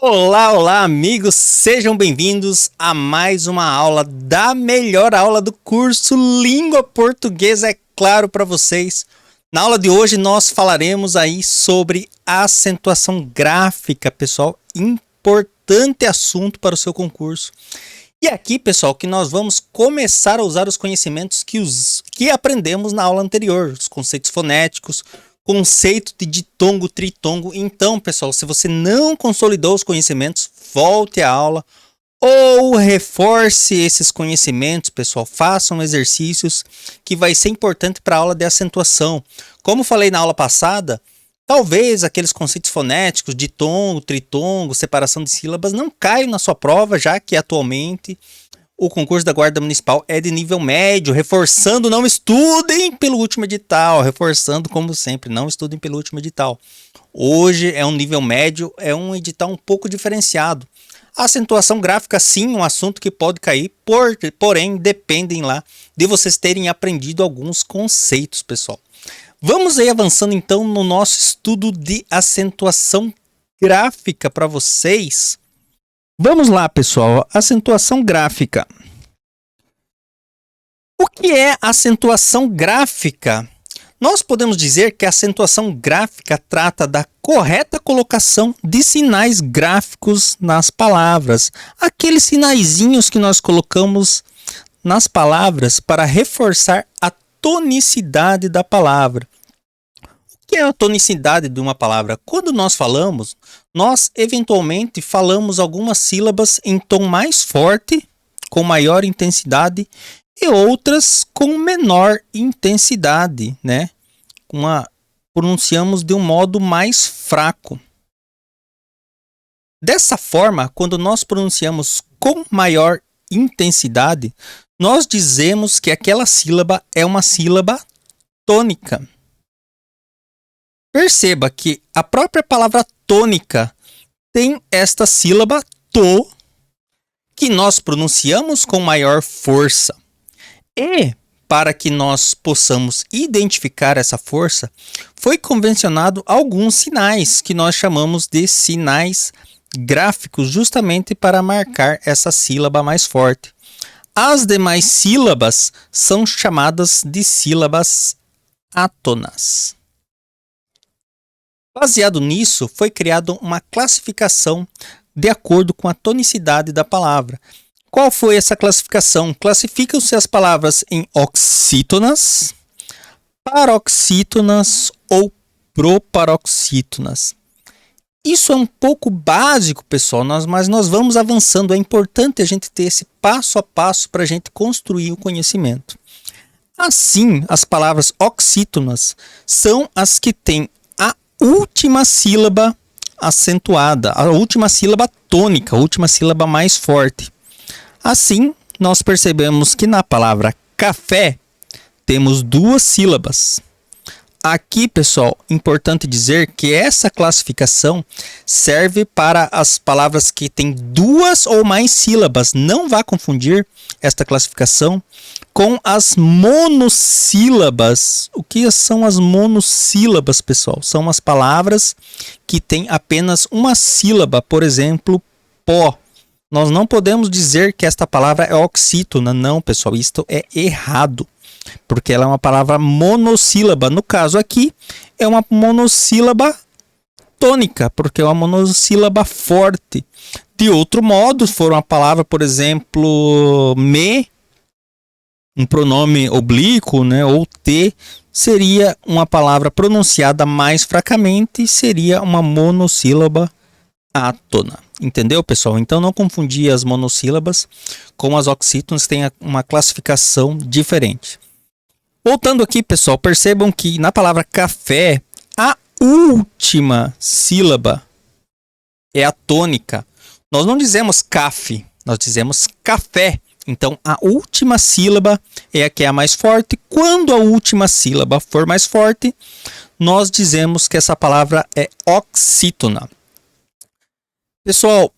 Olá, olá, amigos! Sejam bem-vindos a mais uma aula da melhor aula do curso Língua Portuguesa, é claro, para vocês. Na aula de hoje nós falaremos aí sobre acentuação gráfica, pessoal, importante assunto para o seu concurso. E aqui, pessoal, que nós vamos começar a usar os conhecimentos que aprendemos na aula anterior, os conceitos fonéticos, conceito de ditongo, tritongo. Então, pessoal, se você não consolidou os conhecimentos, volte à aula ou reforce esses conhecimentos, pessoal. Façam exercícios que vai ser importante para a aula de acentuação. Como falei na aula passada, talvez aqueles conceitos fonéticos, ditongo, tritongo, separação de sílabas não caiam na sua prova, já que atualmente o concurso da Guarda Municipal é de nível médio, reforçando, não estudem pelo último edital, reforçando como sempre, não estudem pelo último edital. Hoje é um nível médio, é um edital um pouco diferenciado. A acentuação gráfica, sim, um assunto que pode cair, porém dependem lá de vocês terem aprendido alguns conceitos, pessoal. Vamos aí avançando então no nosso estudo de acentuação gráfica para vocês. Vamos lá, pessoal. Acentuação gráfica. O que é acentuação gráfica? Nós podemos dizer que a acentuação gráfica trata da correta colocação de sinais gráficos nas palavras. Aqueles sinaizinhos que nós colocamos nas palavras para reforçar a tonicidade da palavra. O que é a tonicidade de uma palavra? Quando nós falamos, nós eventualmente falamos algumas sílabas em tom mais forte, com maior intensidade, e outras com menor intensidade, né? Pronunciamos de um modo mais fraco. Dessa forma, quando nós pronunciamos com maior intensidade, nós dizemos que aquela sílaba é uma sílaba tônica. Perceba que a própria palavra tônica tem esta sílaba to, que nós pronunciamos com maior força. E, para que nós possamos identificar essa força, foi convencionado alguns sinais que nós chamamos de sinais gráficos, justamente para marcar essa sílaba mais forte. As demais sílabas são chamadas de sílabas átonas. Baseado nisso, foi criada uma classificação de acordo com a tonicidade da palavra. Qual foi essa classificação? Classificam-se as palavras em oxítonas, paroxítonas ou proparoxítonas. Isso é um pouco básico, pessoal, mas nós vamos avançando. É importante a gente ter esse passo a passo para a gente construir o conhecimento. Assim, as palavras oxítonas são as que têm última sílaba acentuada, a última sílaba tônica, a última sílaba mais forte. Assim, nós percebemos que na palavra café temos duas sílabas. Aqui, pessoal, importante dizer que essa classificação serve para as palavras que têm duas ou mais sílabas. Não vá confundir esta classificação com as monossílabas. O que são as monossílabas, pessoal? São as palavras que têm apenas uma sílaba, por exemplo, pó. Nós não podemos dizer que esta palavra é oxítona, não, pessoal, isto é errado, porque ela é uma palavra monossílaba. No caso aqui, é uma monossílaba tônica, porque é uma monossílaba forte. De outro modo, se for uma palavra, por exemplo, me, um pronome oblíquo, né, ou te, seria uma palavra pronunciada mais fracamente, seria uma monossílaba átona. Entendeu, pessoal? Então não confundir as monossílabas com as oxítonas, tem uma classificação diferente. Voltando aqui, pessoal, percebam que na palavra café, a última sílaba é a tônica. Nós não dizemos café, nós dizemos café. Então, a última sílaba é a que é a mais forte. Quando a última sílaba for mais forte, nós dizemos que essa palavra é oxítona. Pessoal,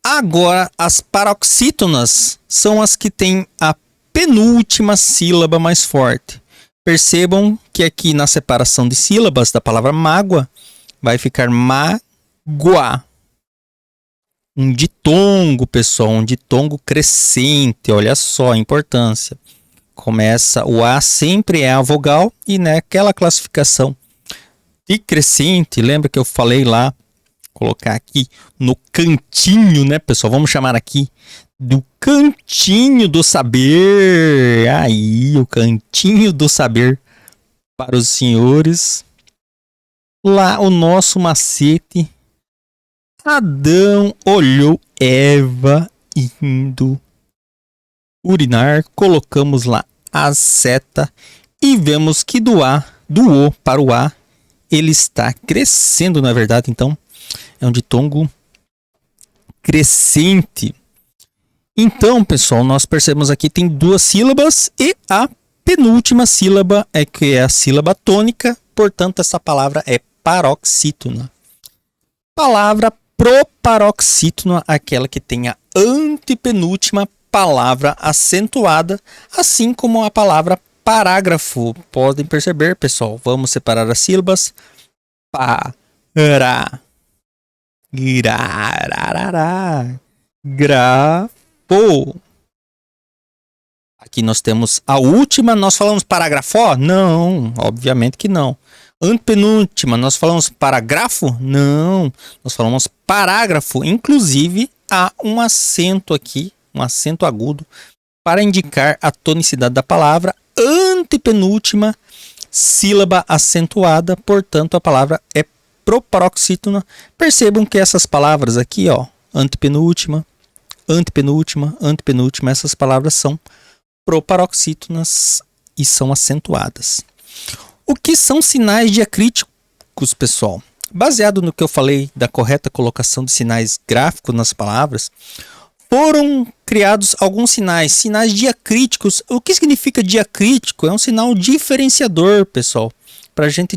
agora as paroxítonas são as que têm a penúltima sílaba mais forte. Percebam que aqui na separação de sílabas da palavra mágoa vai ficar mágoa. Um ditongo, pessoal, um ditongo crescente, olha só a importância. Começa, o A sempre é a vogal e naquela classificação de crescente, lembra que eu falei lá, colocar aqui no cantinho, né, pessoal? Vamos chamar aqui do cantinho do saber. Aí, o cantinho do saber para os senhores. Lá o nosso macete. Adão olhou Eva indo urinar, colocamos lá a seta e vemos que do O para o A, ele está crescendo, na verdade, então é um ditongo crescente. Então, pessoal, nós percebemos aqui tem duas sílabas e a penúltima sílaba é que é a sílaba tônica, portanto essa palavra é paroxítona. Palavra proparoxítona, aquela que tem a antepenúltima palavra acentuada, assim como a palavra parágrafo. Podem perceber, pessoal. Vamos separar as sílabas. Para, grafo. Aqui nós temos a última. Nós falamos parágrafo? Não, obviamente que não. Antepenúltima, nós falamos parágrafo? Não, nós falamos parágrafo. Inclusive, há um acento aqui, um acento agudo, para indicar a tonicidade da palavra. Antepenúltima, sílaba acentuada, portanto, a palavra é proparoxítona. Percebam que essas palavras aqui, ó, antepenúltima, essas palavras são proparoxítonas e são acentuadas. O que são sinais diacríticos, pessoal? Baseado no que eu falei da correta colocação de sinais gráficos nas palavras, foram criados alguns sinais diacríticos. O que significa diacrítico? É um sinal diferenciador, pessoal, para a gente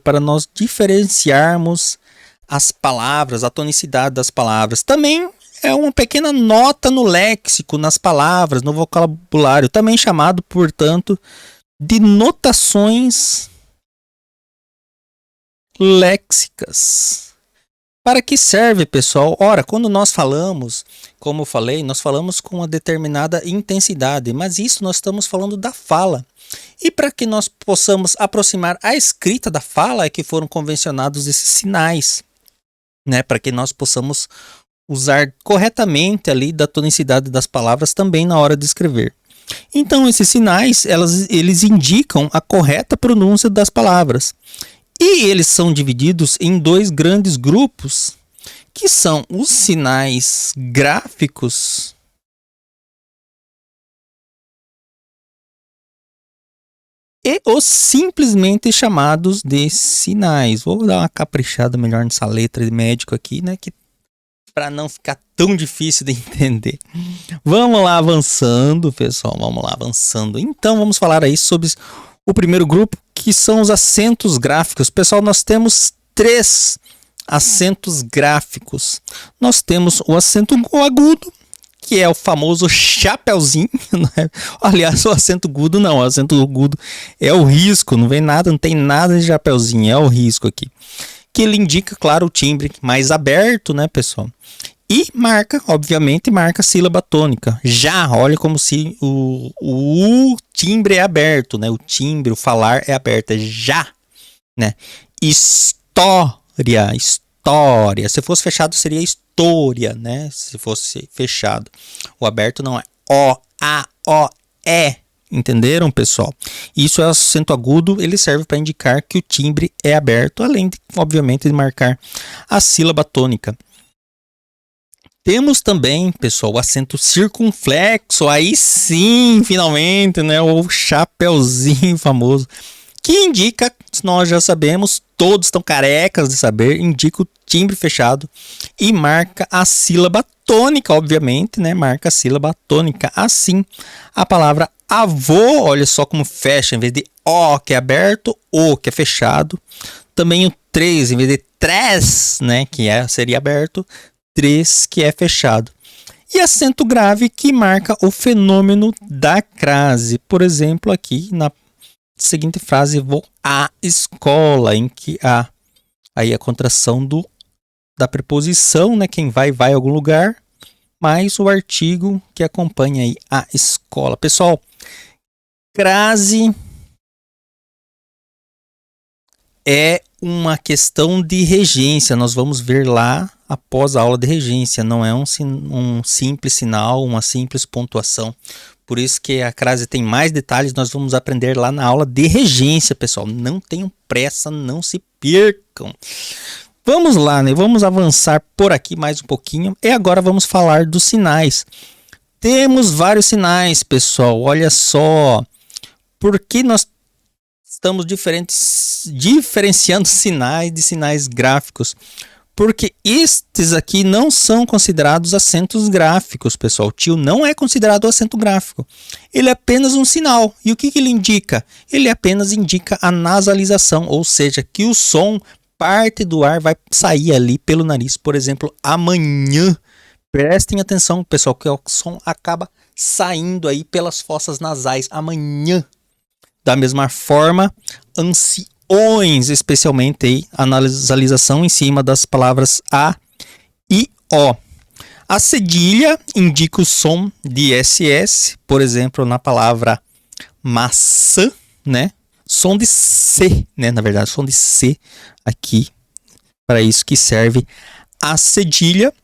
para nós diferenciarmos as palavras, a tonicidade das palavras. Também é uma pequena nota no léxico, nas palavras, no vocabulário, também chamado, portanto, de notações léxicas. Para que serve, pessoal? Ora, quando nós falamos, como eu falei, nós falamos com uma determinada intensidade, mas isso nós estamos falando da fala. E para que nós possamos aproximar a escrita da fala é que foram convencionados esses sinais, né? Para que nós possamos usar corretamente ali da tonicidade das palavras também na hora de escrever. Então, esses sinais, eles indicam a correta pronúncia das palavras. E eles são divididos em dois grandes grupos, que são os sinais gráficos e os simplesmente chamados de sinais. Vou dar uma caprichada melhor nessa letra de médico aqui, né, que para não ficar tão difícil de entender. Vamos lá avançando, pessoal, vamos lá avançando. Então, vamos falar aí sobre o primeiro grupo, que são os acentos gráficos. Pessoal, nós temos 3 acentos gráficos. Nós temos o acento agudo, que é o famoso chapeuzinho. Né? Aliás, o acento agudo não, o acento agudo é o risco, não vem nada, não tem nada de chapeuzinho, é o risco aqui. Que ele indica, claro, o timbre mais aberto, né, pessoal? E marca, obviamente, marca a sílaba tônica. Já, olha como se o timbre é aberto, né? O timbre, o falar é aberto, é já, né? História. Se fosse fechado, seria história, né? Se fosse fechado. O aberto não é O, A, O, E. Entenderam, pessoal? Isso é o acento agudo, ele serve para indicar que o timbre é aberto, além de, obviamente, de marcar a sílaba tônica. Temos também, pessoal, o acento circunflexo, aí sim, finalmente, né, o chapeuzinho famoso, que indica, nós já sabemos, todos estão carecas de saber, indica o timbre fechado e marca a sílaba tônica, obviamente, né, marca a sílaba tônica. Assim, a palavra avô, olha só como fecha, em vez de O, que é aberto, O, que é fechado. Também o 3, em vez de tres, né, que seria aberto, 3, que é fechado. E acento grave, que marca o fenômeno da crase. Por exemplo, aqui seguinte frase, vou à escola, em que a aí a contração da preposição, né? Quem vai a algum lugar, mais o artigo que acompanha aí a escola. Pessoal, crase é uma questão de regência. Nós vamos ver lá após a aula de regência. Não é um simples sinal, uma simples pontuação. Por isso que a crase tem mais detalhes. Nós vamos aprender lá na aula de regência, pessoal. Não tenham pressa, não se percam. Vamos lá, né? Vamos avançar por aqui mais um pouquinho. E agora vamos falar dos sinais. Temos vários sinais, pessoal. Olha só. Por que nós estamos diferenciando sinais de sinais gráficos? Porque estes aqui não são considerados acentos gráficos, pessoal. O tio não é considerado acento gráfico. Ele é apenas um sinal. E o que ele indica? Ele apenas indica a nasalização, ou seja, que o som, parte do ar vai sair ali pelo nariz. Por exemplo, amanhã. Prestem atenção, pessoal, que o som acaba saindo aí pelas fossas nasais. Amanhã. Da mesma forma, anciões, especialmente aí, a nasalização em cima das palavras A e O. A cedilha indica o som de SS, por exemplo, na palavra maçã, né? Som de C, né? Na verdade, som de C aqui, para isso que serve a cedilha.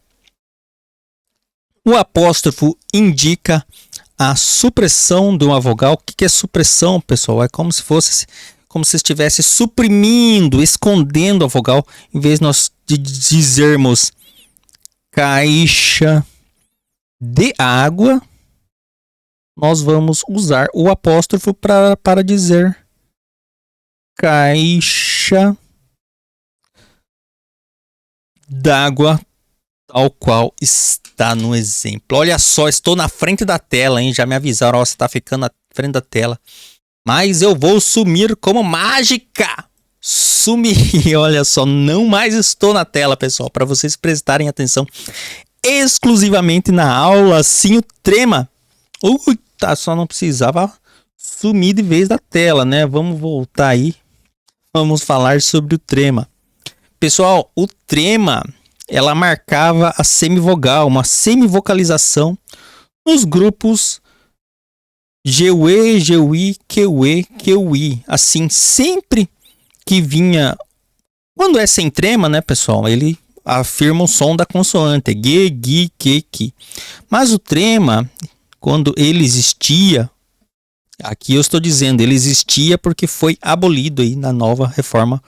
O apóstrofo indica a supressão de uma vogal. O que é supressão, pessoal? É como se estivesse suprimindo, escondendo a vogal. Em vez de nós dizermos caixa de água, nós vamos usar o apóstrofo para dizer caixa d'água, tal qual está no exemplo. Olha só, estou na frente da tela, hein? Já me avisaram, ó, você está ficando na frente da tela. Mas eu vou sumir como mágica. Sumir, olha só, não mais estou na tela, pessoal, para vocês prestarem atenção exclusivamente na aula, sim, o trema. Tá, só não precisava sumir de vez da tela, né? Vamos voltar aí. Vamos falar sobre o trema. Pessoal, o trema, ela marcava a semivogal, uma semivocalização nos grupos GUE, GUI, QE, QI. Assim, sempre que vinha... Quando é sem trema, né, pessoal? Ele afirma o som da consoante. G, GI, Q, Q. Mas o trema, quando ele existia... Aqui eu estou dizendo, ele existia porque foi abolido aí na nova reforma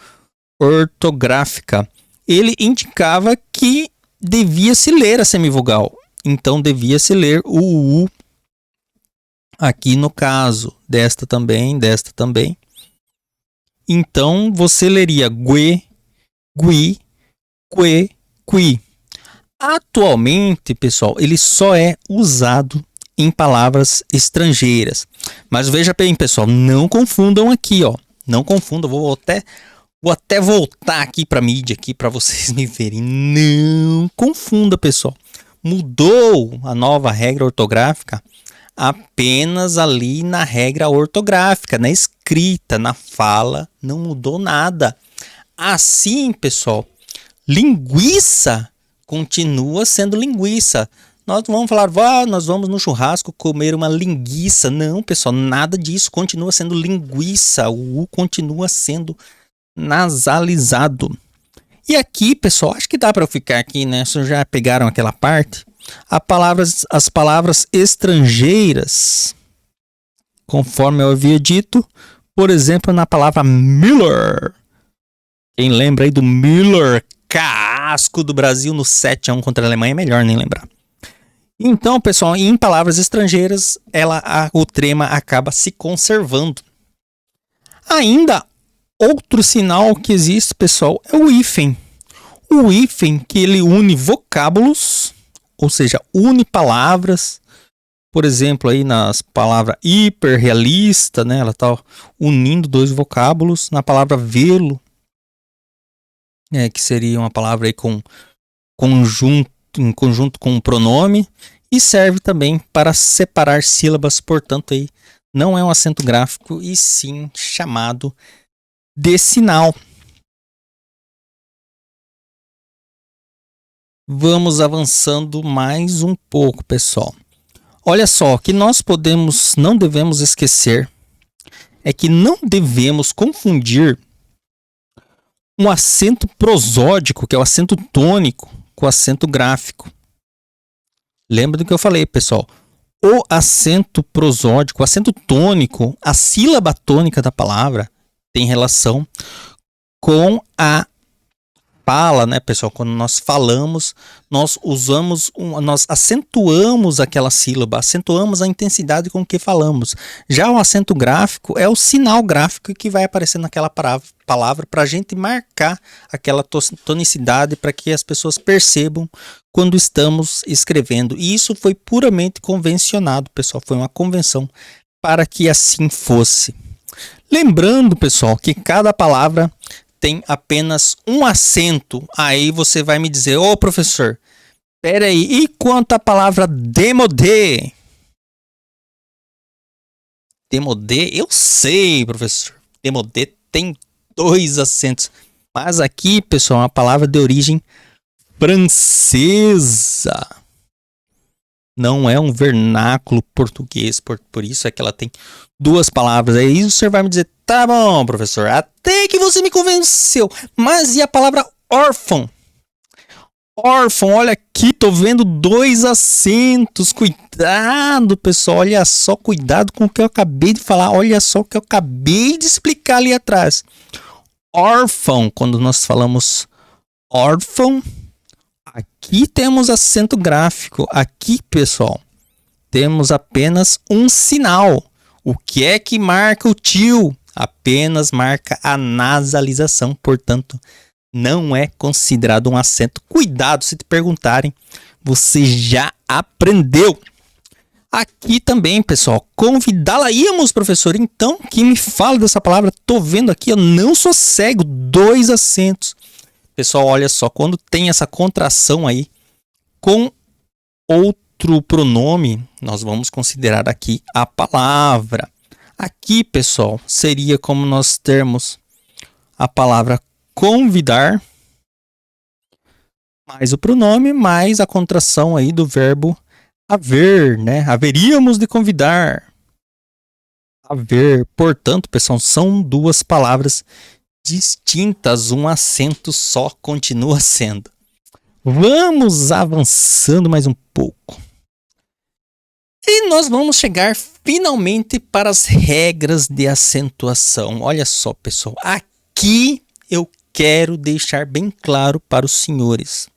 ortográfica. Ele indicava que devia se ler a semivogal. Então devia se ler o U. Aqui no caso, desta também. Então você leria GUE, GUI, QUE, QUI. Atualmente, pessoal, ele só é usado em palavras estrangeiras. Mas veja bem, pessoal, não confundam aqui, ó. Não confundam, vou até voltar aqui para a mídia aqui para vocês me verem. Não confunda, pessoal. Mudou a nova regra ortográfica apenas ali na regra ortográfica, na escrita, na fala, não mudou nada. Assim, pessoal, linguiça continua sendo linguiça. Nós vamos falar, nós vamos no churrasco comer uma linguiça. Não, pessoal, nada disso. Continua sendo linguiça. O U continua sendo nasalizado. E aqui, pessoal, acho que dá para eu ficar aqui, né? Vocês já pegaram aquela parte? As palavras estrangeiras, conforme eu havia dito, por exemplo, na palavra Miller. Quem lembra aí do Miller, casco do Brasil no 7-1 contra a Alemanha, é melhor nem lembrar. Então, pessoal, em palavras estrangeiras, o trema acaba se conservando. Ainda, outro sinal que existe, pessoal, é o hífen. O hífen que ele une vocábulos, ou seja, une palavras. Por exemplo, aí nas palavras hiperrealista, né? Ela está unindo dois vocábulos. Na palavra velo, que seria uma palavra aí em conjunto com um pronome, e serve também para separar sílabas, portanto aí Não é um acento gráfico, e sim chamado de sinal. Vamos avançando mais um pouco, pessoal. Olha só, que nós não devemos esquecer é que não devemos confundir um acento prosódico, que é o acento tônico, com o acento gráfico. Lembra do que eu falei, pessoal? O acento prosódico, o acento tônico, a sílaba tônica da palavra tem relação com a fala, né, pessoal? Quando nós falamos, nós acentuamos aquela sílaba, acentuamos a intensidade com que falamos. Já o acento gráfico é o sinal gráfico que vai aparecer naquela palavra para a gente marcar aquela tonicidade para que as pessoas percebam quando estamos escrevendo. E isso foi puramente convencionado, pessoal. Foi uma convenção para que assim fosse. Lembrando, pessoal, que cada palavra tem apenas um acento. Aí você vai me dizer, ô professor, peraí, e quanto à palavra demodê? Demodê, eu sei, professor. Demodê tem 2 acentos. Mas aqui, pessoal, é uma palavra de origem francesa. Não é um vernáculo português, por isso é que ela tem 2 palavras. Aí o senhor vai me dizer, tá bom, professor, até que você me convenceu. Mas e a palavra órfão? Órfão, olha aqui, tô vendo 2 acentos. Cuidado, pessoal, olha só, cuidado com o que eu acabei de falar. Olha só o que eu acabei de explicar ali atrás. Órfão, quando nós falamos órfão, aqui temos acento gráfico. Aqui, pessoal, temos apenas um sinal. O que é que marca o tio? Apenas marca a nasalização, portanto, não é considerado um acento. Cuidado se te perguntarem, você já aprendeu. Aqui também, pessoal, convidá-la-íamos, professor. Então, que me fala dessa palavra? Tô vendo aqui, eu não sou cego, 2 acentos. Pessoal, olha só, quando tem essa contração aí com outro pronome, nós vamos considerar aqui a palavra. Aqui, pessoal, seria como nós termos a palavra convidar, mais o pronome, mais a contração aí do verbo haver, né? Haveríamos de convidar. Haver. Portanto, pessoal, são 2 palavras distintas, um acento só continua sendo. Vamos avançando mais um pouco. E nós vamos chegar finalmente para as regras de acentuação. Olha só, pessoal, aqui eu quero deixar bem claro para os senhores.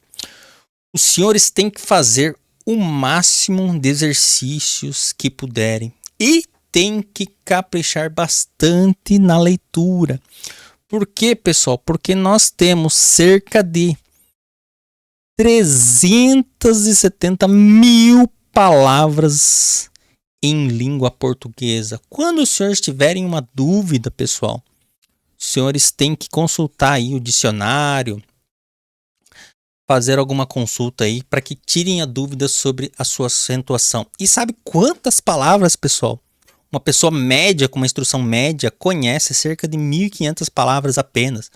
Os senhores têm que fazer o máximo de exercícios que puderem e tem que caprichar bastante na leitura. Por quê, pessoal? Porque nós temos cerca de 370 mil palavras em língua portuguesa. Quando os senhores tiverem uma dúvida, pessoal, os senhores têm que consultar aí o dicionário, fazer alguma consulta aí para que tirem a dúvida sobre a sua acentuação. E sabe quantas palavras, pessoal? Uma pessoa média, com uma instrução média, conhece cerca de 1.500 palavras apenas.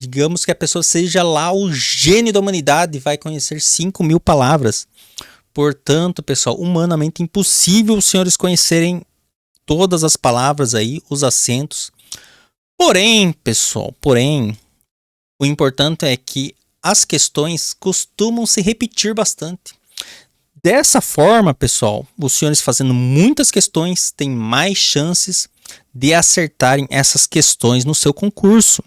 Digamos que a pessoa seja lá o gênio da humanidade e vai conhecer 5.000 palavras. Portanto, pessoal, humanamente impossível os senhores conhecerem todas as palavras aí, os acentos. Porém, pessoal, o importante é que as questões costumam se repetir bastante. Dessa forma, pessoal, os senhores fazendo muitas questões têm mais chances de acertarem essas questões no seu concurso.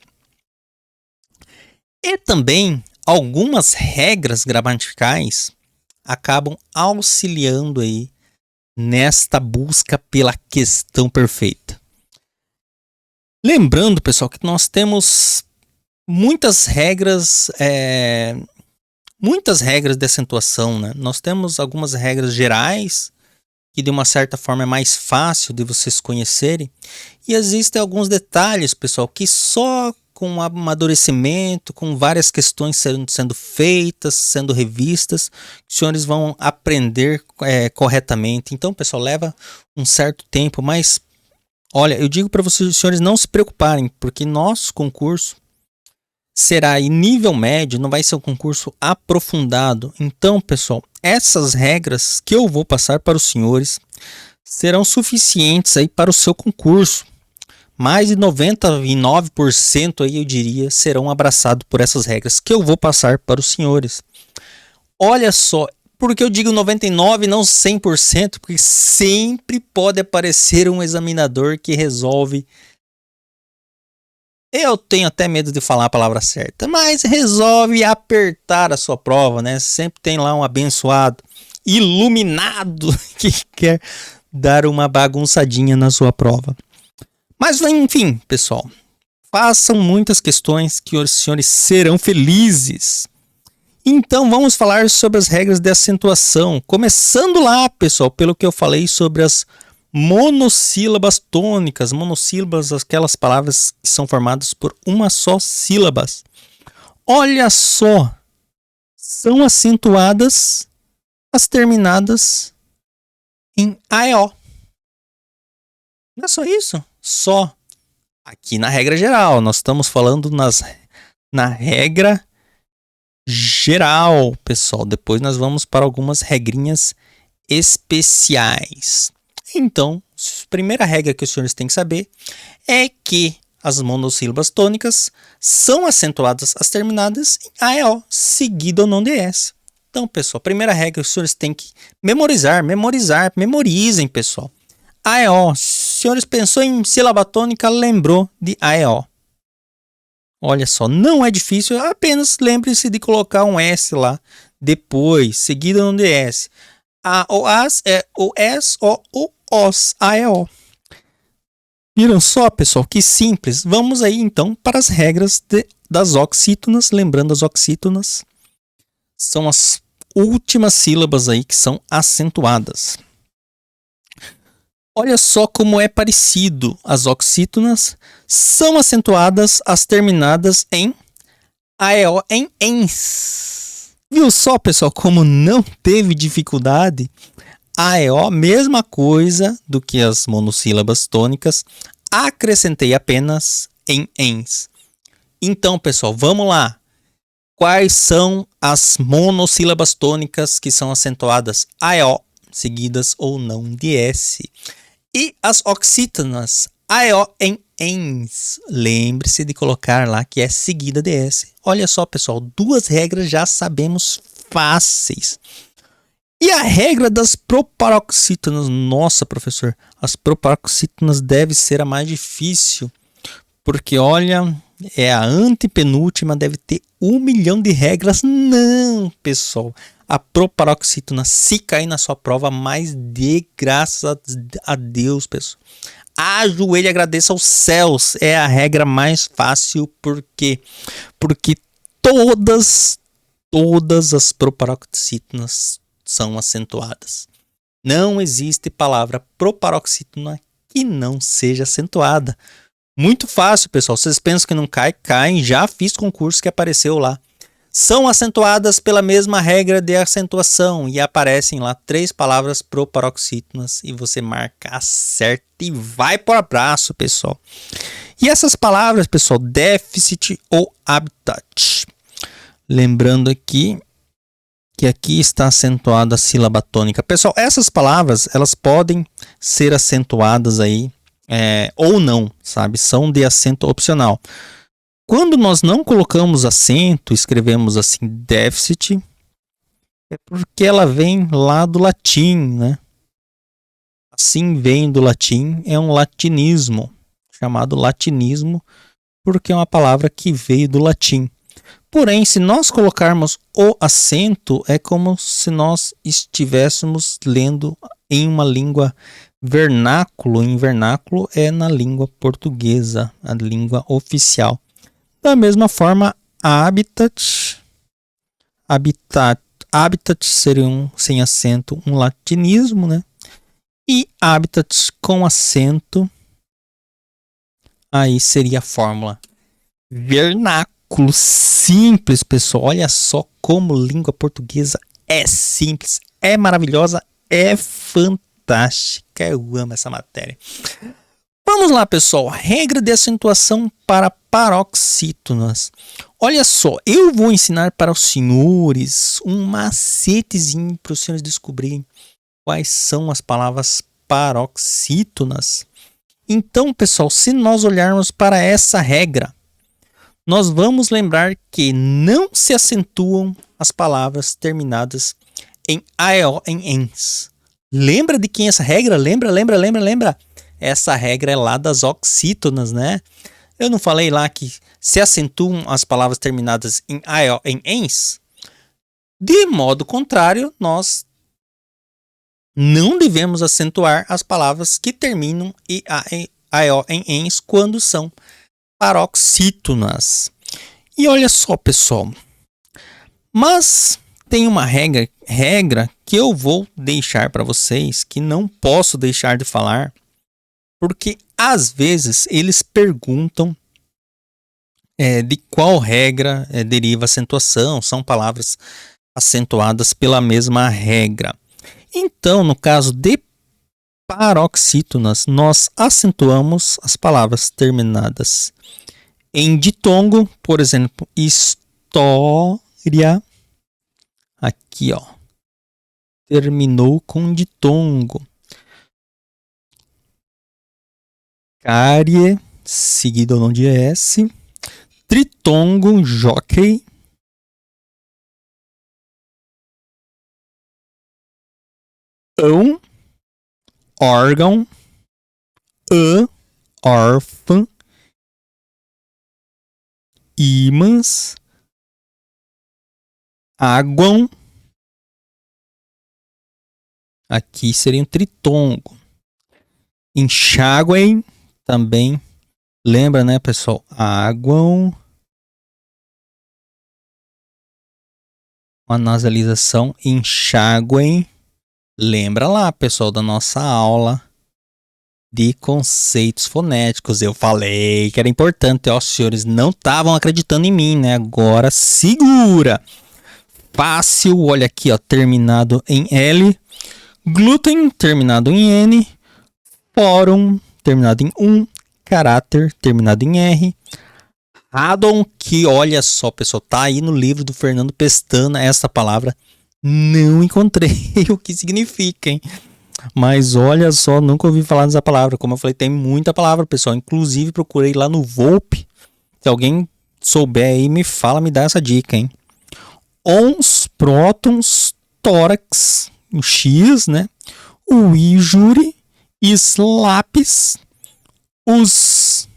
E também algumas regras gramaticais acabam auxiliando aí nesta busca pela questão perfeita. Lembrando, pessoal, que nós temos muitas regras de acentuação, né? Nós temos algumas regras gerais que de uma certa forma é mais fácil de vocês conhecerem, e existem alguns detalhes, pessoal, que só com amadurecimento, com várias questões sendo feitas, sendo revistas, os senhores vão aprender corretamente. Então, pessoal, leva um certo tempo, mas Olha, eu digo para vocês, senhores, não se preocuparem, porque nosso concurso será em nível médio, não vai ser um concurso aprofundado. Então, pessoal, essas regras que eu vou passar para os senhores serão suficientes aí para o seu concurso. Mais de 99% aí, eu diria, serão abraçados por essas regras que eu vou passar para os senhores. Olha só, porque eu digo 99% e não 100%, porque sempre pode aparecer um examinador que resolve. Eu tenho até medo de falar a palavra certa, mas resolve apertar a sua prova, né? Sempre tem lá um abençoado, iluminado, que quer dar uma bagunçadinha na sua prova. Mas enfim, pessoal, façam muitas questões que os senhores serão felizes. Então vamos falar sobre as regras de acentuação. Começando lá, pessoal, pelo que eu falei sobre as monossílabas tônicas. Monossílabas, aquelas palavras que são formadas por uma só sílaba. Olha só, são acentuadas as terminadas em AEO. Não é só isso? Só. Aqui na regra geral, nós estamos falando na regra geral, pessoal. Depois nós vamos para algumas regrinhas especiais. Então, a primeira regra que os senhores têm que saber é que as monossílabas tônicas são acentuadas as terminadas em AEO, seguido ou não de S. Então, pessoal, a primeira regra que os senhores têm que memorizem, pessoal. AEO, senhores pensou em sílaba tônica, lembrou de AEO. Olha só, não é difícil, apenas lembre-se de colocar um S lá depois, seguido ou não de S. A, o, as, é o S, o os, AEO. Viram só, pessoal, que simples. Vamos aí, então, para as regras das oxítonas. Lembrando, as oxítonas são as últimas sílabas aí que são acentuadas. Olha só como é parecido. As oxítonas são acentuadas as terminadas em AEO, em ENS. Viu só, pessoal, como não teve dificuldade? AEO, mesma coisa do que as monossílabas tônicas, acrescentei apenas em ENS. Então, pessoal, vamos lá. Quais são as monossílabas tônicas que são acentuadas AEO, seguidas ou não de S? E as oxítonas, AEO em ENS. Lembre-se de colocar lá que é seguida de S. Olha só, pessoal, duas regras já sabemos fáceis. E a regra das proparoxítonas? Nossa, professor, as proparoxítonas deve ser a mais difícil. Porque, olha, é a antepenúltima, deve ter 1 milhão de regras. Não, pessoal. A proparoxítona, se cair na sua prova, mas dê graças a Deus, pessoal. Ajoelhe e agradeça aos céus. É a regra mais fácil. Por quê? Porque todas as proparoxítonas são acentuadas. Não existe palavra proparoxítona que não seja acentuada. Muito fácil, pessoal. Vocês pensam que não cai? Caem. Já fiz concurso que apareceu lá. São acentuadas pela mesma regra de acentuação e aparecem lá 3 palavras proparoxítonas e você marca, acerta e vai por abraço, pessoal. E essas palavras, pessoal, déficit ou habitat. Lembrando aqui que aqui está acentuada a sílaba tônica. Pessoal, essas palavras, elas podem ser acentuadas aí ou não, sabe? São de acento opcional. Quando nós não colocamos acento, escrevemos assim déficit, é porque ela vem lá do latim, né? Assim vem do latim, é um latinismo, chamado latinismo, porque é uma palavra que veio do latim. Porém, se nós colocarmos o acento, é como se nós estivéssemos lendo em uma língua vernáculo. Em vernáculo é na língua portuguesa, a língua oficial. Da mesma forma, habitat seria sem acento, um latinismo, né? E habitat com acento, aí seria a fórmula vernáculo. Simples, pessoal. Olha só como língua portuguesa é simples, é maravilhosa, é fantástica. Eu amo essa matéria. Vamos lá, pessoal. Regra de acentuação para paroxítonas. Olha só, eu vou ensinar para os senhores um macetezinho para os senhores descobrirem quais são as palavras paroxítonas. Então, pessoal, se nós olharmos para essa regra, nós vamos lembrar que não se acentuam as palavras terminadas em AEO, em ENS. Lembra de quem é essa regra? Lembra? Essa regra é lá das oxítonas, né? Eu não falei lá que se acentuam as palavras terminadas em AEO, em ENS? De modo contrário, nós não devemos acentuar as palavras que terminam em AEO, em ENS quando são paroxítonas. E olha só, pessoal. Mas tem uma regra que eu vou deixar para vocês, que não posso deixar de falar, porque às vezes eles perguntam de qual regra deriva a acentuação, são palavras acentuadas pela mesma regra. Então, no caso de paroxítonas, nós acentuamos as palavras terminadas em ditongo, por exemplo, história. Aqui, ó, terminou com ditongo. Carie, seguido ao não de S. Tritongo, jockey. Órgão. Órfã. Ímãs. Águam. Aqui seria um tritongo. Enxáguem também. Lembra, né, pessoal? Águam. Uma nasalização. Enxáguem. Lembra lá, pessoal, da nossa aula de conceitos fonéticos. Eu falei que era importante. Ó, os senhores não estavam acreditando em mim, né? Agora segura. Fácil, olha aqui, ó, terminado em L. Glúten, terminado em N. Fórum, terminado em caráter, terminado em R. Radon, que olha só, pessoal, tá aí no livro do Fernando Pestana, essa palavra não encontrei o que significa, hein? Mas olha só, nunca ouvi falar dessa palavra. Como eu falei, tem muita palavra, pessoal. Inclusive, procurei lá no Volpe. Se alguém souber aí, me fala, me dá essa dica, hein? Ons, prótons, tórax, o X, né? O injúri, slapes, os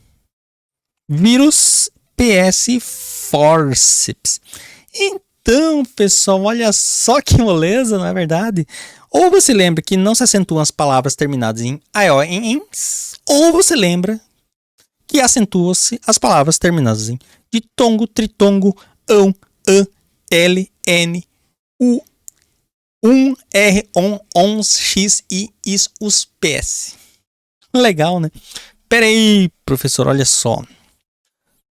vírus, PS, forceps. Então, pessoal, olha só que moleza, não é verdade? Ou você lembra que não se acentuam as palavras terminadas em AO, em ENS, ou você lembra que acentuam-se as palavras terminadas em ditongo, tritongo, ão, an, L, N, U, R, ons, X, I, is, us, PS. Legal, né? Pera aí, professor, olha só.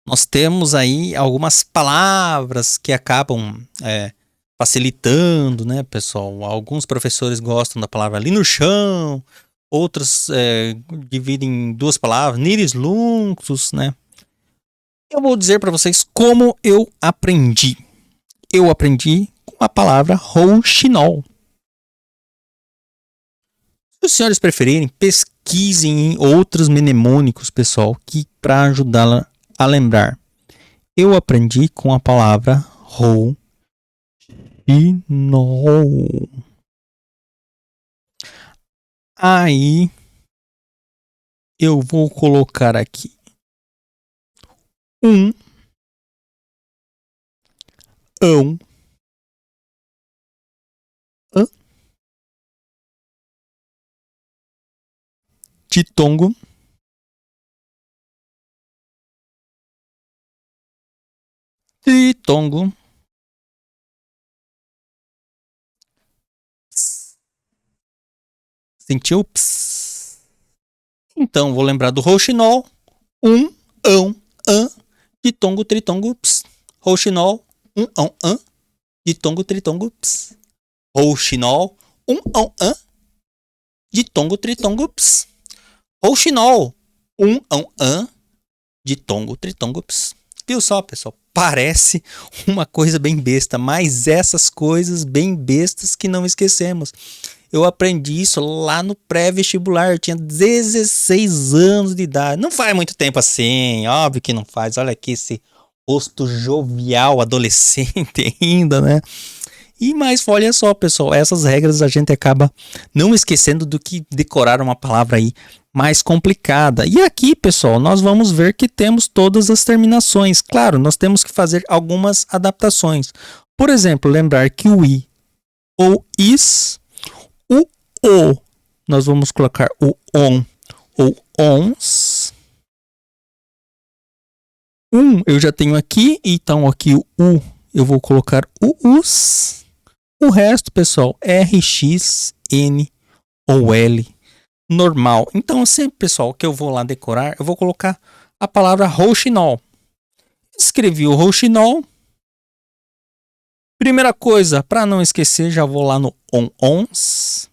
Nós temos aí algumas palavras que acabam facilitando, né, pessoal? Alguns professores gostam da palavra ali no chão, outros dividem em duas palavras, niris lunctus, né? Eu vou dizer para vocês como eu aprendi. Eu aprendi com a palavra rouxinol. Se os senhores preferirem, pesquisem em outros mnemônicos, pessoal, que para ajudá-la a lembrar. Eu aprendi com a palavra rouxinol. Aí eu vou colocar aqui ão, an, ditongo, tritongo, sentiu? Ps. Então vou lembrar do rouxinol, ão, an, ditongo, tritongo, ps. Rouxinol, an, ditongo, tritongo, ps. Rouxinol, an, ditongo, tritongo, ps. Rouxinol, an, ditongo, tritongo, ps. Viu só, pessoal? Parece uma coisa bem besta, mas essas coisas bem bestas que não esquecemos. Eu aprendi isso lá no pré-vestibular, eu tinha 16 anos de idade. Não faz muito tempo assim, óbvio que não faz. Olha aqui esse rosto jovial, adolescente ainda, né? Mas olha só, pessoal, essas regras a gente acaba não esquecendo do que decorar uma palavra aí mais complicada. E aqui, pessoal, nós vamos ver que temos todas as terminações. Claro, nós temos que fazer algumas adaptações. Por exemplo, lembrar que o i ou is, o, nós vamos colocar o on ou ons. Eu já tenho aqui, então aqui o u eu vou colocar o us. O resto, pessoal, R, X, N ou L, normal. Então, sempre, pessoal, que eu vou lá decorar, eu vou colocar a palavra rouxinol. Escrevi o rouxinol. Primeira coisa, para não esquecer, já vou lá no ons.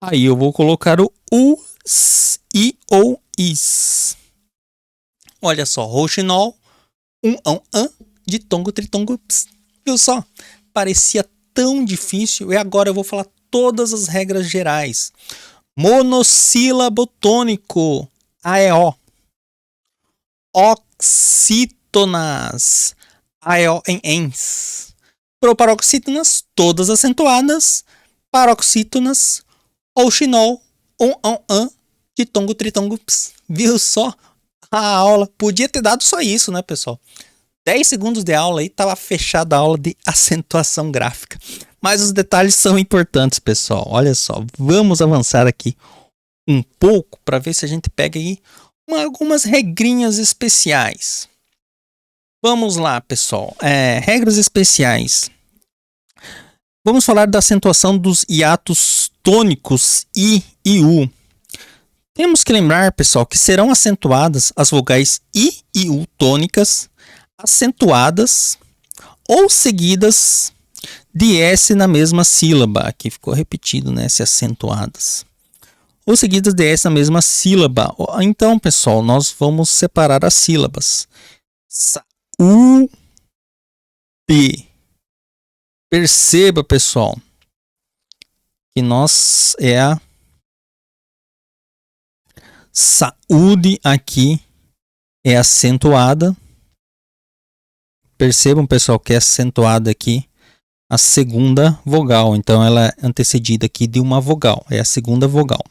Aí eu vou colocar o us, i ou is. Olha só, rouxinol, an, ditongo, tritongo, ps. Viu só? Parecia tão difícil e agora eu vou falar todas as regras gerais. Monossílabo tônico, AEO. Oxítonas, AEO em ens. Proparoxítonas, todas acentuadas. Paroxítonas, rouxinol, an, ditongo, tritongo, ps. Viu só? A aula podia ter dado só isso, né, pessoal? 10 segundos de aula aí, estava fechada a aula de acentuação gráfica. Mas os detalhes são importantes, pessoal. Olha só, vamos avançar aqui um pouco para ver se a gente pega aí algumas regrinhas especiais. Vamos lá, pessoal. Regras especiais. Vamos falar da acentuação dos hiatos tônicos I e U. Temos que lembrar, pessoal, que serão acentuadas as vogais I e U tônicas, acentuadas ou seguidas de S na mesma sílaba. Aqui ficou repetido, né? Se acentuadas. Ou seguidas de S na mesma sílaba. Então, pessoal, nós vamos separar as sílabas. Saúde. Perceba, pessoal, que nós a saúde aqui é acentuada. Percebam, pessoal, que é acentuada aqui a segunda vogal. Então, ela é antecedida aqui de uma vogal. É a segunda vogal.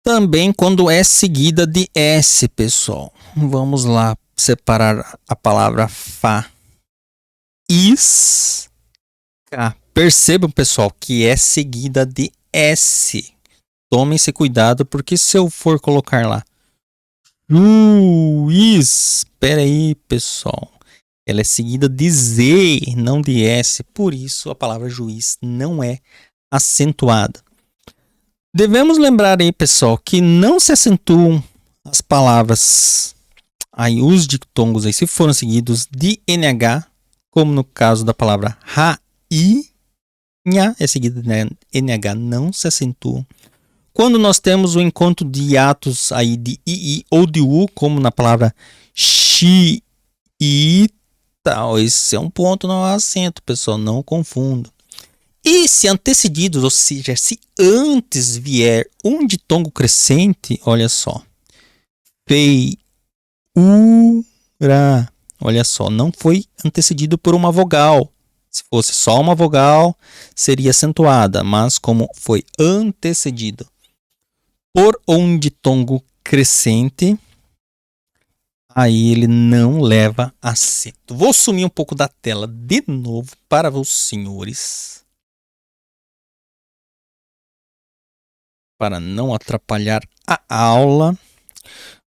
Também quando é seguida de S, pessoal. Vamos lá separar a palavra fa. Is. K. Percebam, pessoal, que é seguida de S. Tomem esse cuidado, porque se eu for colocar lá juiz, espera aí, pessoal, ela é seguida de Z, não de S, por isso a palavra juiz não é acentuada. Devemos lembrar aí, pessoal, que não se acentuam as palavras, aí os dictongos aí, se foram seguidos de NH, como no caso da palavra rainha, é seguida de NH, não se acentuam. Quando nós temos o encontro de hiatos aí de II ou de U, como na palavra xiita, esse é um ponto, não é acento, pessoal, não confunda. E se antecedidos, ou seja, se antes vier um ditongo crescente, olha só, feiura, olha só, não foi antecedido por uma vogal. Se fosse só uma vogal, seria acentuada, mas como foi antecedido por um ditongo crescente, aí ele não leva acento. Vou sumir um pouco da tela de novo para os senhores, para não atrapalhar a aula.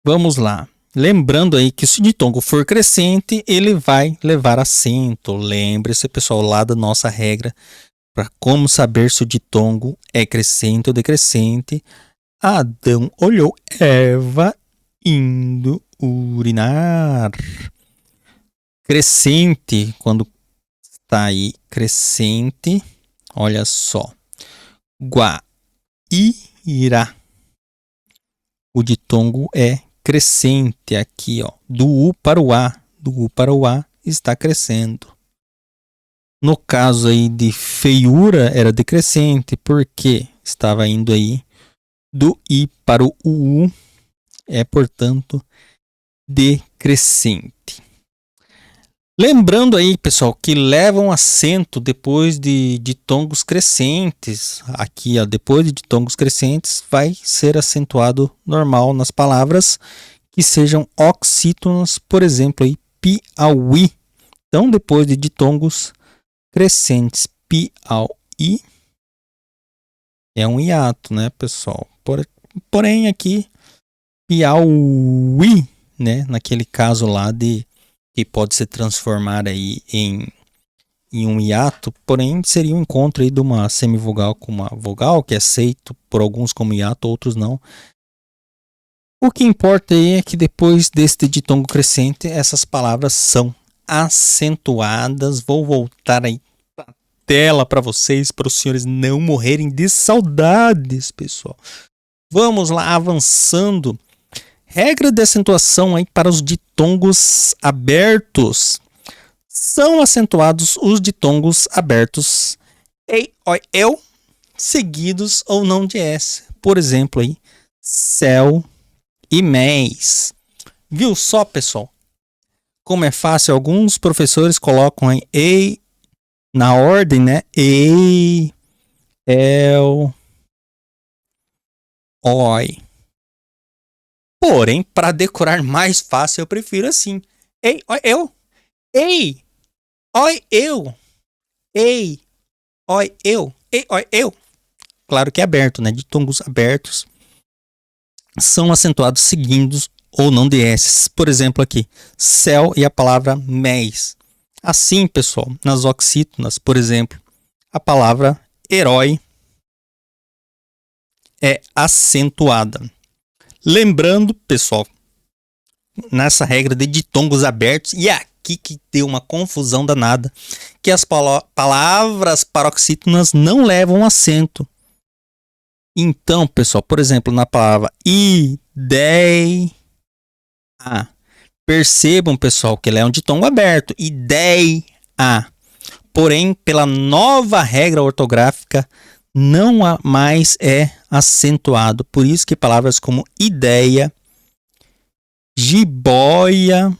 Vamos lá. Lembrando aí que se o ditongo for crescente, ele vai levar acento. Lembre-se, pessoal, lá da nossa regra para como saber se o ditongo é crescente ou decrescente. Adão olhou Eva indo urinar. Crescente, quando está aí crescente, olha só. Guaíra. o ditongo é crescente aqui, ó, do U para o A. Do U para o A está crescendo. No caso aí de feiura, era decrescente, porque estava indo aí do I para o U, é, portanto, decrescente. Lembrando aí, pessoal, que levam acento depois de ditongos crescentes. Aqui, ó, depois de ditongos crescentes, vai ser acentuado normal nas palavras que sejam oxítonas, por exemplo, aí, Piauí. Então, depois de ditongos crescentes, Piauí, é um hiato, né, pessoal? Porém, aqui, Piauí, né, naquele caso lá de que pode se transformar aí em um hiato, porém seria um encontro aí de uma semivogal com uma vogal, que é aceito por alguns como hiato, outros não. O que importa aí é que depois deste ditongo crescente, essas palavras são acentuadas. Vou voltar aí para a tela para vocês, para os senhores não morrerem de saudades, pessoal. Vamos lá, avançando. Regra de acentuação aí para os ditongos abertos. São acentuados os ditongos abertos ei, oi, eu, seguidos ou não de S. Por exemplo, aí, céu e mês. Viu só, pessoal? Como é fácil, alguns professores colocam aí ei na ordem, né? Ei, el, oi. Porém, para decorar mais fácil, eu prefiro assim. Ei, oi, eu. Ei, oi, eu. Ei, oi, eu. Ei, oi, eu. Claro que é aberto, né? Ditongos abertos são acentuados seguindo ou não de S. Por exemplo, aqui, céu e a palavra mês. Assim, pessoal, nas oxítonas, por exemplo, a palavra herói é acentuada. Lembrando, pessoal, nessa regra de ditongos abertos, e é aqui que deu uma confusão danada, que as palavras paroxítonas não levam acento. Então, pessoal, por exemplo, na palavra ideia, percebam, pessoal, que ele é um ditongo aberto, ideia. Porém, pela nova regra ortográfica, não mais é acentuado. Por isso que palavras como ideia, jiboia,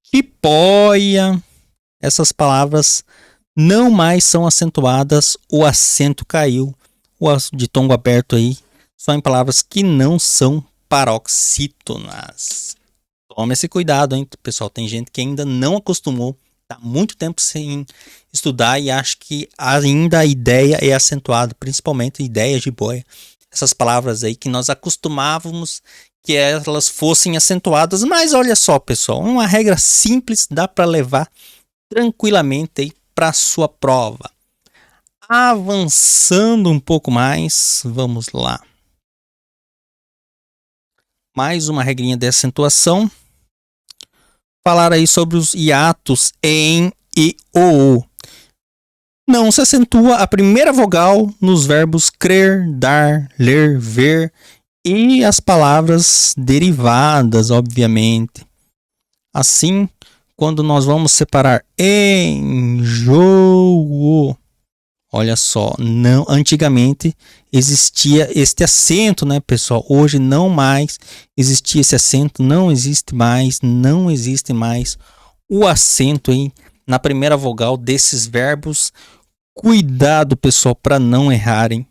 tipóia, essas palavras não mais são acentuadas, o acento caiu, o ditongo aberto aí, só em palavras que não são paroxítonas. Tome esse cuidado, hein, pessoal, tem gente que ainda não acostumou, está muito tempo sem estudar e acha que ainda a ideia é acentuada, principalmente ideia, jiboia, essas palavras aí que nós acostumávamos que elas fossem acentuadas, mas olha só, pessoal, uma regra simples, dá para levar tranquilamente aí para sua prova. Avançando um pouco mais, vamos lá. Mais uma regrinha de acentuação. Falar aí sobre os hiatos em e ou. Não se acentua a primeira vogal nos verbos crer, dar, ler, ver e as palavras derivadas, obviamente. Assim, quando nós vamos separar enjoo, olha só, não, antigamente existia este acento, né, pessoal? Hoje não mais existia esse acento, não existe mais o acento aí na primeira vogal desses verbos. Cuidado, pessoal, para não errarem.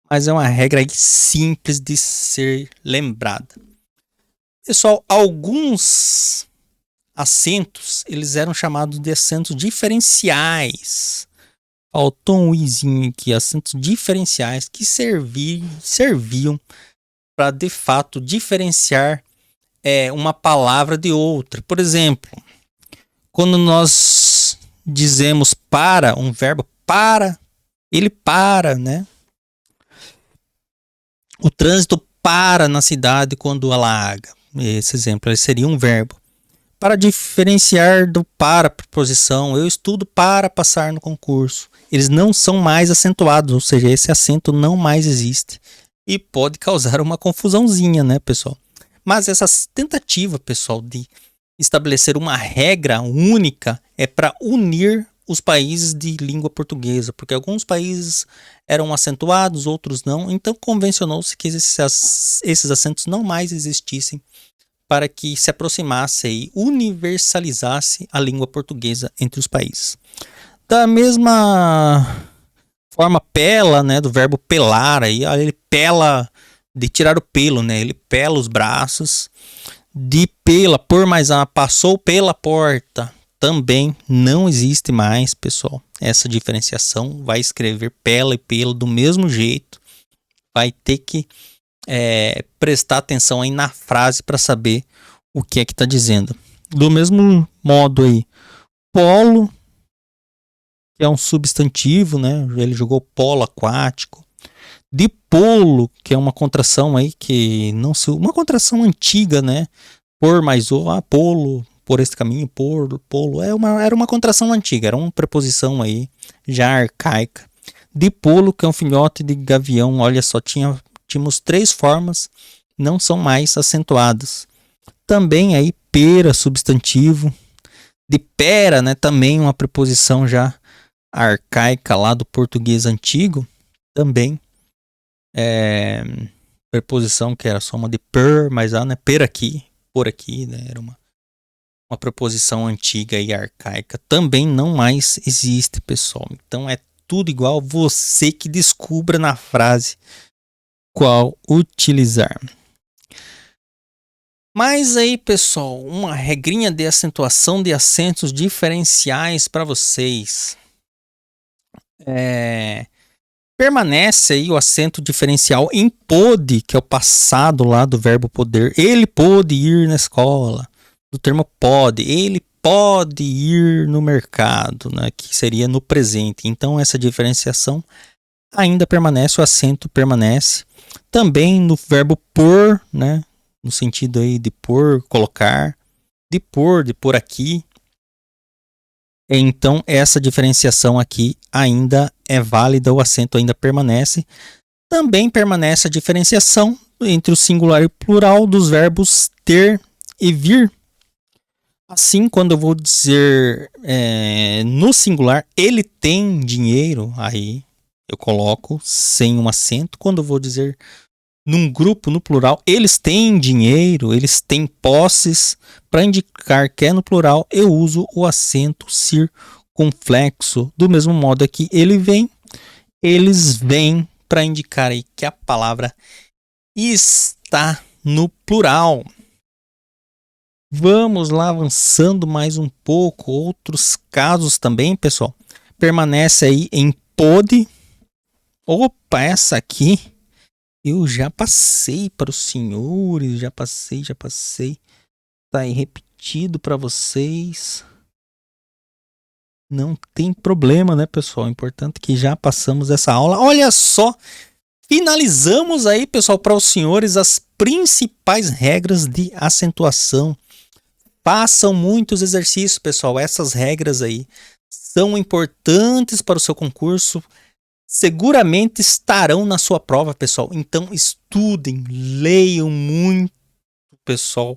Mas é uma regra aí simples de ser lembrada. Pessoal, alguns acentos, eles eram chamados de acentos diferenciais. Faltou um izinho aqui, acentos diferenciais que serviam para de fato diferenciar uma palavra de outra. Por exemplo, quando nós dizemos para, um verbo para, ele para, né? O trânsito para na cidade quando alaga. Esse exemplo ele seria um verbo. Para diferenciar do para preposição, eu estudo para passar no concurso. Eles não são mais acentuados, ou seja, esse acento não mais existe. e pode causar uma confusãozinha, né, pessoal? Mas essa tentativa, pessoal, de estabelecer uma regra única é para unir os países de língua portuguesa, porque alguns países eram acentuados, outros não, então convencionou-se que esses acentos não mais existissem para que se aproximasse e universalizasse a língua portuguesa entre os países. Da mesma forma, pela, né, do verbo pelar, aí ele pela, de tirar o pelo, né, ele pela os braços. De pela, por mais a, passou pela porta, também não existe mais, pessoal, essa diferenciação. Vai escrever pela e pelo do mesmo jeito, vai ter que prestar atenção aí na frase para saber o que é que está dizendo. Do mesmo modo aí, polo, que é um substantivo, né? Ele jogou polo aquático. Dipolo, que é uma contração aí que não se, uma contração antiga, né? Por mais o, polo, por este caminho, polo, era uma contração antiga, era uma preposição aí já arcaica. Dipolo, que é um filhote de gavião, olha só, tínhamos 3 formas, não são mais acentuadas. Também aí pera, substantivo. De pera, né, também uma preposição já arcaica lá do português antigo, também preposição que era só uma de per, mas né, per aqui, por aqui, né, era uma preposição antiga e arcaica, também não mais existe, pessoal. Então é tudo igual, você que descubra na frase qual utilizar. Mas aí, pessoal, uma regrinha de acentuação de acentos diferenciais para vocês. Permanece aí o acento diferencial em pôde, que é o passado lá do verbo poder. Ele pôde ir na escola. Do termo pode. Ele pode ir no mercado, né? Que seria no presente. Então essa diferenciação ainda permanece, o acento permanece. Também no verbo por, né? No sentido aí de por, colocar. De por aqui. Então essa diferenciação aqui ainda é válida, o acento ainda permanece. Também permanece a diferenciação entre o singular e o plural dos verbos ter e vir. Assim, quando eu vou dizer no singular, ele tem dinheiro, aí eu coloco sem um acento. Quando eu vou dizer num grupo, no plural, eles têm dinheiro, eles têm posses, para indicar que é no plural, eu uso o acento circunflexo. Do mesmo modo aqui, ele vem, eles vêm, para indicar aí que a palavra está no plural. Vamos lá avançando mais um pouco. Outros casos também, pessoal. Permanece aí em pôde. Opa, essa aqui eu já passei para os senhores. Já passei. Tá aí repetido para vocês. Não tem problema, né, pessoal? Importante que já passamos essa aula. Olha só. Finalizamos aí, pessoal, para os senhores as principais regras de acentuação. Façam muitos exercícios, pessoal. Essas regras aí são importantes para o seu concurso. Seguramente estarão na sua prova, pessoal. Então estudem, leiam muito, pessoal.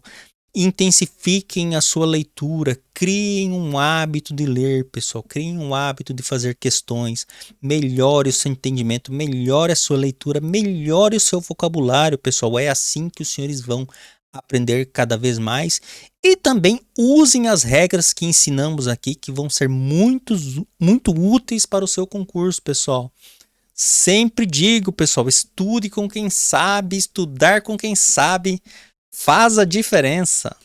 Intensifiquem a sua leitura. Criem um hábito de ler, pessoal. Criem um hábito de fazer questões. Melhore o seu entendimento, melhore a sua leitura, melhore o seu vocabulário, pessoal. É assim que os senhores vão aprender cada vez mais. E também usem as regras que ensinamos aqui, que vão ser muito úteis para o seu concurso, pessoal. Sempre digo, pessoal, estude com quem sabe, estudar com quem sabe faz a diferença.